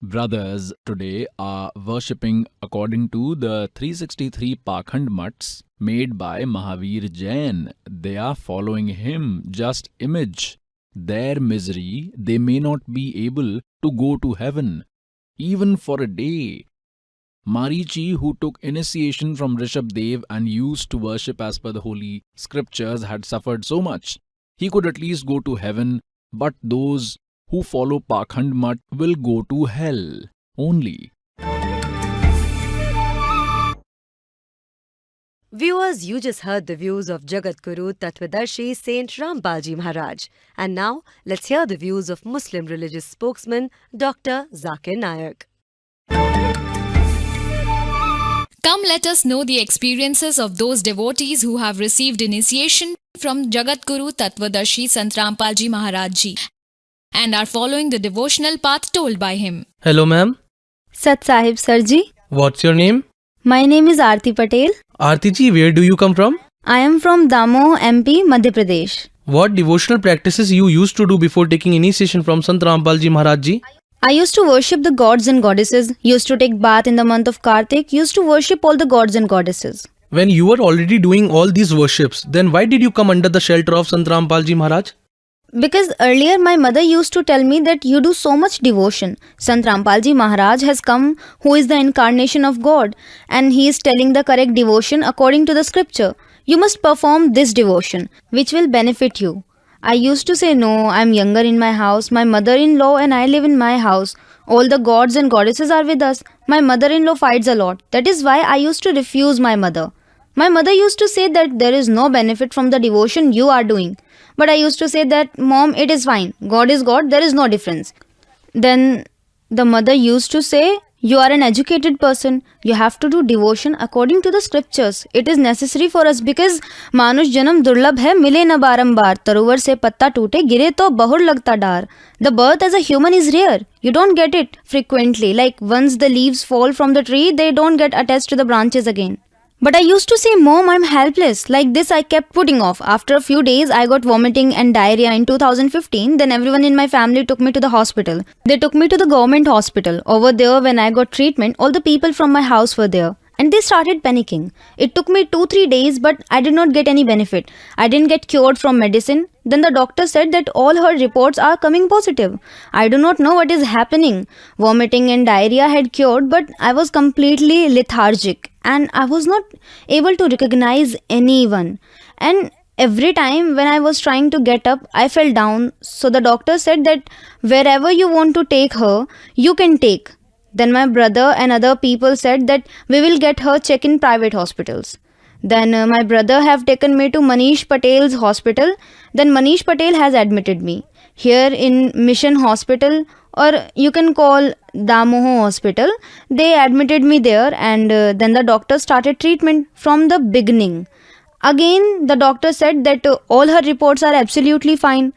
brothers today are worshipping according to the 363 Pakhand Mats made by Mahavir Jain. They are following him, just image their misery. They may not be able to go to heaven, even for a day. Marichi, who took initiation from Rishabh Dev and used to worship as per the holy scriptures, had suffered so much. He could at least go to heaven, but those who follow Pakhand Mat will go to hell only. Viewers, you just heard the views of Jagat Guru Tattvadarshi Saint Rampal Ji Maharaj. And now, let's hear the views of Muslim religious spokesman Dr. Zakir Naik. Come, let us know the experiences of those devotees who have received initiation from Jagat Guru Tattvadarshi Sant Rampal Ji Maharaj Ji and are following the devotional path told by him. Hello, ma'am. Sat Sahib Sarji. What's your name? My name is Aarti Patel. Aarti ji, where do you come from? I am from Damoh, MP, Madhya Pradesh. What devotional practices you used to do before taking initiation from Sant Rampal Ji Maharaj Ji? I used to worship the gods and goddesses, used to take bath in the month of Kartik, used to worship all the gods and goddesses. When you were already doing all these worships, then why did you come under the shelter of Sant Rampal Ji Maharaj? Because earlier my mother used to tell me that you do so much devotion. Sant Rampal Ji Maharaj has come, who is the incarnation of God, and he is telling the correct devotion according to the scripture. You must perform this devotion, which will benefit you. I used to say no, I am younger in my house, my mother-in-law and I live in my house. All the gods and goddesses are with us. My mother-in-law fights a lot. That is why I used to refuse my mother. My mother used to say that there is no benefit from the devotion you are doing. But I used to say that, Mom, it is fine. God is God, there is no difference. Then the mother used to say, you are an educated person. You have to do devotion according to the scriptures. It is necessary for us because मानुष जन्म दुर्लभ है मिले न बारंबार तरुवर से पत्ता टूटे गिरे तो बहुर लगता डार. The birth as a human is rare. You don't get it frequently. Like once the leaves fall from the tree, they don't get attached to the branches again. But I used to say, Mom, I'm helpless. Like this I kept putting off. After a few days, I got vomiting and diarrhea in 2015. Then everyone in my family took me to the hospital. They took me to the government hospital. Over there, when I got treatment, all the people from my house were there. And they started panicking. It took me 2-3 days, but I did not get any benefit. I didn't get cured from medicine. Then the doctor said that all her reports are coming positive. I do not know what is happening. Vomiting and diarrhea had cured, but I was completely lethargic. And I was not able to recognize anyone. And every time when I was trying to get up, I fell down. So the doctor said that wherever you want to take her, you can take. Then my brother and other people said that we will get her checked in private hospitals. Then my brother have taken me to Manish Patel's hospital. Then Manish Patel has admitted me here in Mission Hospital, or you can call Damoh Hospital. They admitted me there, and then the doctor started treatment from the beginning. Again, the doctor said that all her reports are absolutely fine.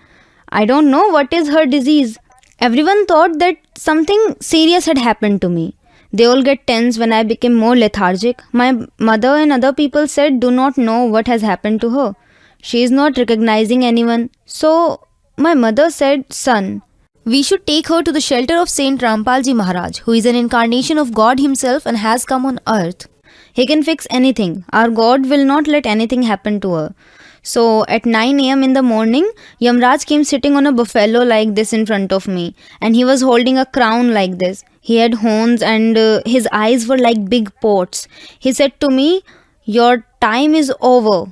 I don't know what is her disease. Everyone thought that something serious had happened to me. They all get tense when I became more lethargic. My mother and other people said do not know what has happened to her. She is not recognizing anyone. So my mother said, son, we should take her to the shelter of Saint Rampal Ji Maharaj, who is an incarnation of God himself and has come on earth. He can fix anything. Our God will not let anything happen to her. So at 9 a.m. in the morning, Yamraj came sitting on a buffalo like this in front of me, and he was holding a crown like this. He had horns and his eyes were like big pots. He said to me, your time is over.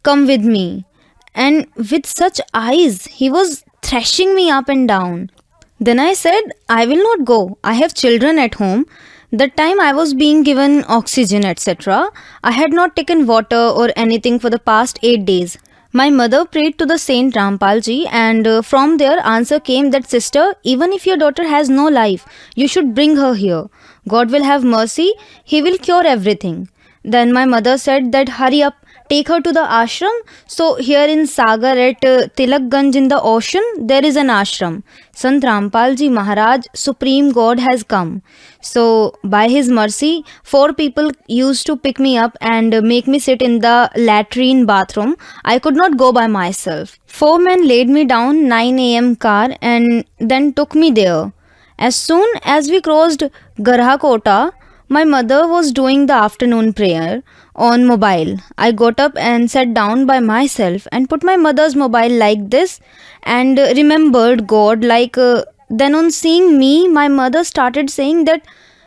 Come with me. And with such eyes, he was thrashing me up and down. Then I said, I will not go. I have children at home. That time I was being given oxygen, etc. I had not taken water or anything for the past 8 days. My mother prayed to the Saint Rampal Ji, and from there answer came that, sister, even if your daughter has no life, you should bring her here. God will have mercy. He will cure everything. Then my mother said that hurry up, take her to the ashram. So here in Sagar at Tilakganj in the ocean, there is an ashram. Sant Rampal Ji Maharaj, Supreme God, has come. So by his mercy, 4 people used to pick me up and make me sit in the latrine bathroom. I could not go by myself. 4 men laid me down 9 a.m. car and then took me there. As soon as we crossed Garha Kota, my mother was doing the afternoon prayer on mobile. I got up and sat down by myself and put my mother's mobile like this and remembered God. Then on seeing me, my mother started saying that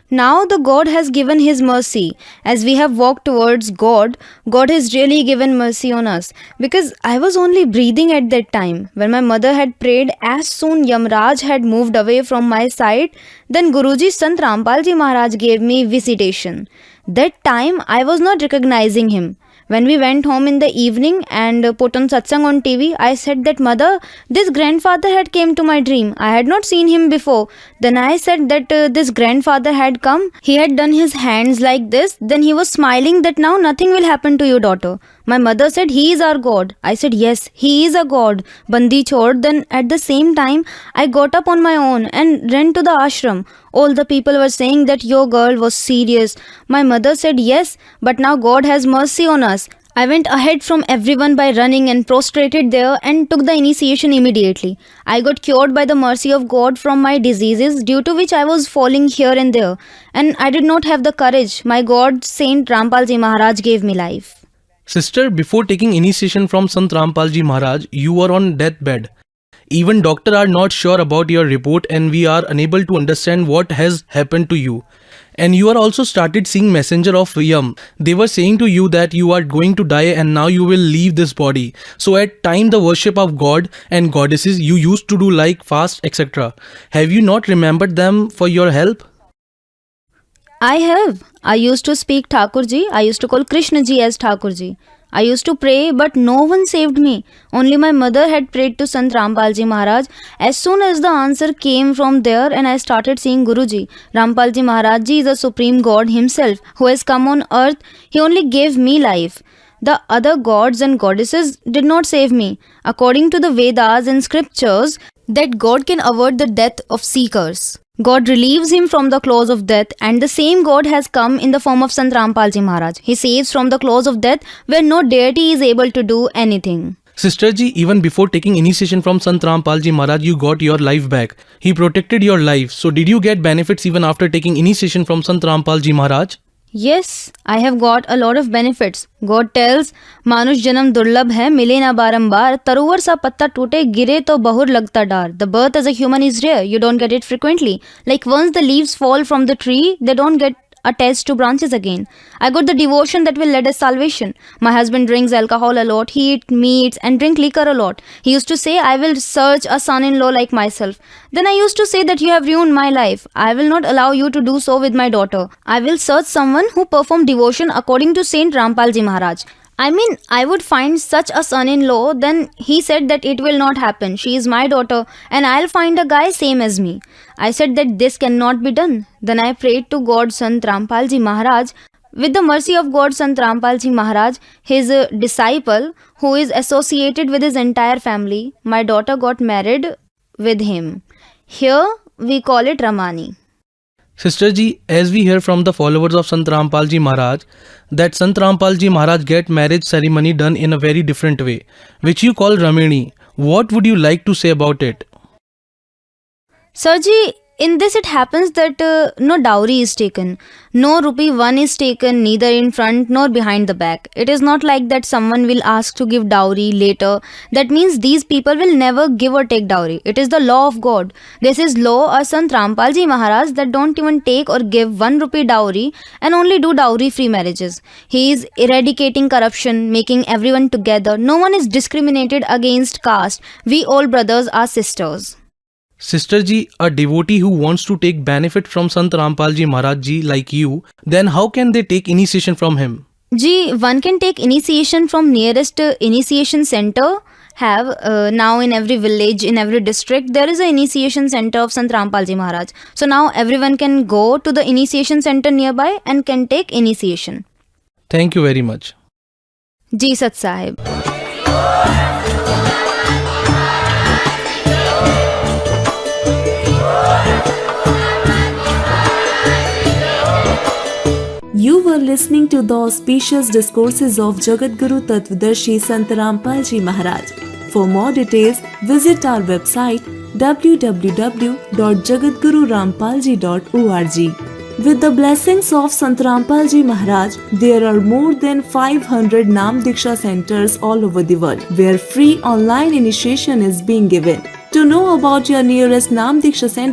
now the God has given his mercy. As we have walked towards God, God has really given mercy on us. Because I was only breathing at that time. When my mother had prayed, as soon Yamraj had moved away from my side, then Guruji Sant Rampal Ji Maharaj gave me visitation. That time I was not recognizing him. When we went home in the evening and put on Satsang on TV, I said that mother, this grandfather had came to my dream. I had not seen him before. Then I said that this grandfather had come. He had done his hands like this. Then he was smiling that now nothing will happen to your daughter. My mother said, he is our God. I said, yes, he is a God. Bandi chhod. Then at the same time, I got up on my own and ran to the ashram. All the people were saying that your girl was serious. My mother said, yes, but now God has mercy on us. I went ahead from everyone by running and prostrated there and took the initiation immediately. I got cured by the mercy of God from my diseases, due to which I was falling here and there. And I did not have the courage. My God, Saint Rampal Ji Maharaj gave me life. Sister, before taking initiation from Sant Rampal Ji Maharaj, you were on deathbed. Even doctors are not sure about your report and we are unable to understand what has happened to you. And you are also started seeing messenger of Yam. They were saying to you that you are going to die and now you will leave this body. So at time the worship of God and goddesses you used to do like fast etc. Have you not remembered them for your help? I have. I used to speak Thakurji. I used to call Krishnaji as Thakurji. I used to pray, but no one saved me. Only my mother had prayed to Sant Rampalji Maharaj. As soon as the answer came from there and I started seeing Guruji, Rampalji Maharaj Ji is a supreme God himself who has come on earth. He only gave me life. The other gods and goddesses did not save me. According to the Vedas and scriptures, that God can avert the death of seekers. God relieves him from the claws of death, and the same God has come in the form of Sant Rampalji Maharaj. He saves from the claws of death where no deity is able to do anything. Sister Ji, even before taking initiation from Sant Rampal Ji Maharaj, you got your life back. He protected your life. So did you get benefits even after taking initiation from Sant Rampal Ji Maharaj? Yes, I have got a lot of benefits. God tells, मानुष जन्म दुर्लभ है, मिले ना बारंबार, तरुवर सा पत्ता टूटे, गिरे तो बहुर लगता डार. The birth as a human is rare, you don't get it frequently. Like once the leaves fall from the tree, they don't get attached to branches again. I got the devotion that will lead us salvation. My husband drinks alcohol a lot, he eats meats and drink liquor a lot. He used to say, I will search a son-in-law like myself. Then I used to say that you have ruined my life. I will not allow you to do so with my daughter. I will search someone who performed devotion according to Saint Rampal Ji Maharaj. I mean, I would find such a son-in-law. Then he said that it will not happen. She is my daughter and I'll find a guy same as me. I said that this cannot be done. Then I prayed to God Sant Rampal Ji Maharaj. With the mercy of God Sant Rampal Ji Maharaj, his disciple who is associated with his entire family, my daughter got married with him. Here we call it Ramani. Sister Ji, as we hear from the followers of Sant Rampal Ji Maharaj, that Sant Rampal Ji Maharaj get marriage ceremony done in a very different way, which you call Ramini. What would you like to say about it? Sirji, in this it happens that no dowry is taken. No rupee one is taken neither in front nor behind the back. It is not like that someone will ask to give dowry later. That means these people will never give or take dowry. It is the law of God. This is law of Sant Rampal Ji Maharaj that don't even take or give 1 rupee dowry and only do dowry free marriages. He is eradicating corruption, making everyone together. No one is discriminated against caste. We all brothers are sisters. Sister Ji, a devotee who wants to take benefit from Sant Rampal Ji Maharaj Ji like you, then how can they take initiation from him? Ji, one can take initiation from nearest initiation center. Have now in every village, in every district, there is an initiation center of Sant Rampal Ji Maharaj. So now everyone can go to the initiation center nearby and can take initiation. Thank you very much. Ji Sat Sahib. You were listening to the auspicious discourses of Jagat Guru Tattvadarshi Sant Rampal Ji Maharaj. For more details, visit our website www.jagatgururampalji.org. With the blessings of Sant Rampal Ji Maharaj, there are more than 500 Naam Diksha centers all over the world where free online initiation is being given. To know about your nearest Naam Diksha center,